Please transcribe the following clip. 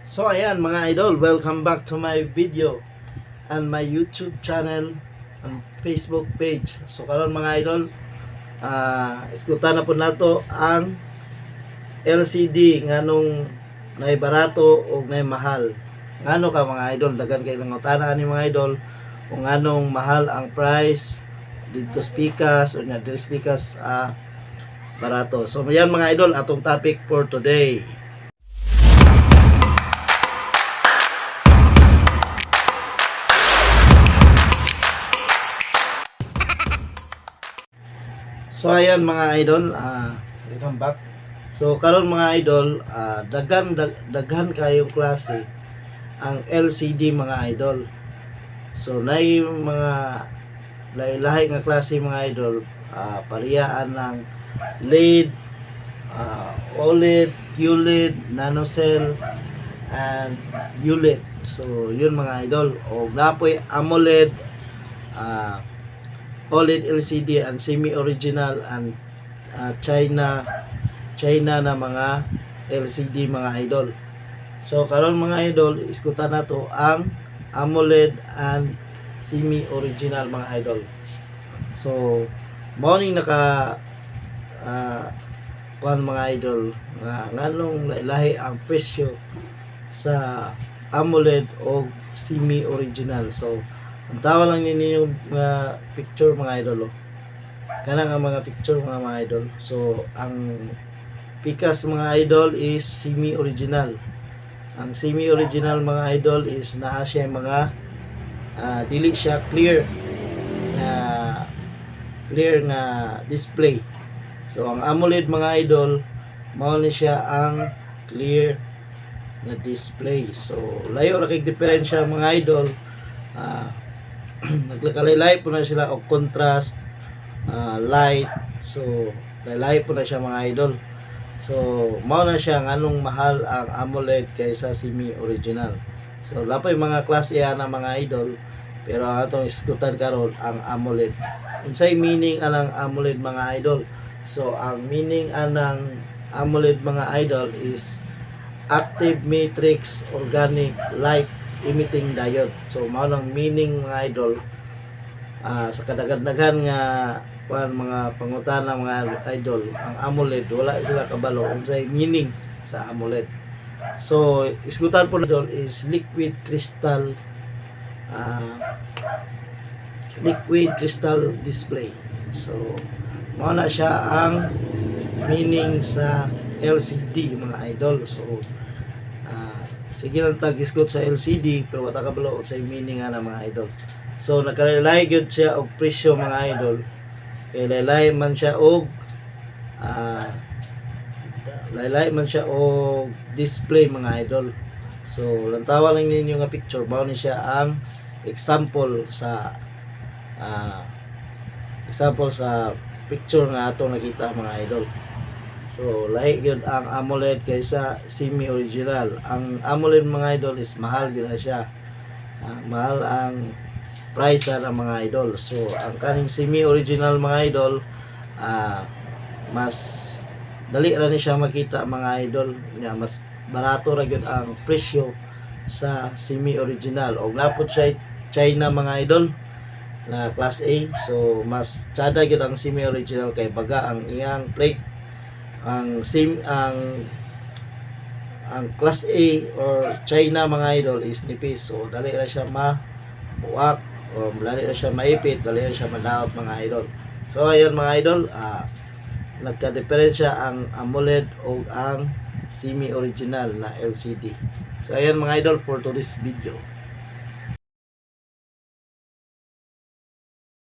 So ayan mga idol, welcome back to my video and my YouTube channel and Facebook page. So karon mga idol, iskutan na po nato ang LCD nganong nay barato o nay mahal. Ngano ka mga idol, dagan kay nangutana ni mga idol kung nganong mahal ang price dito speakers o nya dito speakers barato. So yan mga idol, atong topic for today. So ayan mga idol, welcome back. So karon mga idol, daghan kayong klase ang LCD mga idol. So nay mga lahi-lahi nga klase mga idol, parehas ng LED, OLED, QLED, NanoCell, and ULED. So yun mga idol. O napoy AMOLED, OLED LCD and semi-original and China na mga LCD mga idol. So karon mga idol, iskutan nato ang AMOLED and semi-original mga idol. So morning naka mga idol nganong lahi ang presyo sa AMOLED o semi-original. So ang tawa lang ninyo yung picture mga idol. Kana nga mga picture mga idol. So ang pikas mga idol is semi-original. Ang semi-original mga idol is naa siya mga dili siya clear nga display. So ang AMOLED mga idol mao ni siya ang clear na display. So layo ra kay diferensya mga idol. Naglakalay po na sila o contrast, light. So laylay po na siya mga idol. So mao na siya nganong mahal ang AMOLED kaysa semi-original. So lapay mga klase na mga idol, pero ang atong iskutan karon ang AMOLED. Unsay meaning anang AMOLED mga idol? So ang meaning anang AMOLED mga idol is active matrix organic light emitting diode. So mao nang meaning mga idol. Sa kadaghan-daghan nga mga pangutana mga idol, ang AMOLED wala sila kabalo unsay meaning sa AMOLED. So isgutan po na idol is liquid crystal display. So mao na siya ang meaning sa LCD mga idol. So sige lang tag-isgot sa LCD pero wala kabalo sa meaning nga mga idol. So nagkalay gyud siya og presyo mga idol. Kay laylay man siya og display mga idol. So lantawa lang ninyo nga picture mao ni siya ang example sa picture nga atong nakita mga idol. So lahi gyud ang AMOLED kaysa semi-original. Ang AMOLED mga idol is mahal gyud siya. Mahal ang price na mga idol. So ang kaning semi-original mga idol, mas dali ra ni siya makita mga idol. Mas barato ra gyud ang presyo sa semi-original. Og napod siya China mga idol na class A. So mas tsada gyud ang semi-original kay baga ang iyang plate. Ang class A or China mga idol is nipis. So dali ra siya mabuak o dali ra siya maipit, dali ra siya madaot mga idol. So ayun mga idol, nagka-diferensya ang AMOLED o ang semi-original na LCD. So ayun mga idol for today's video.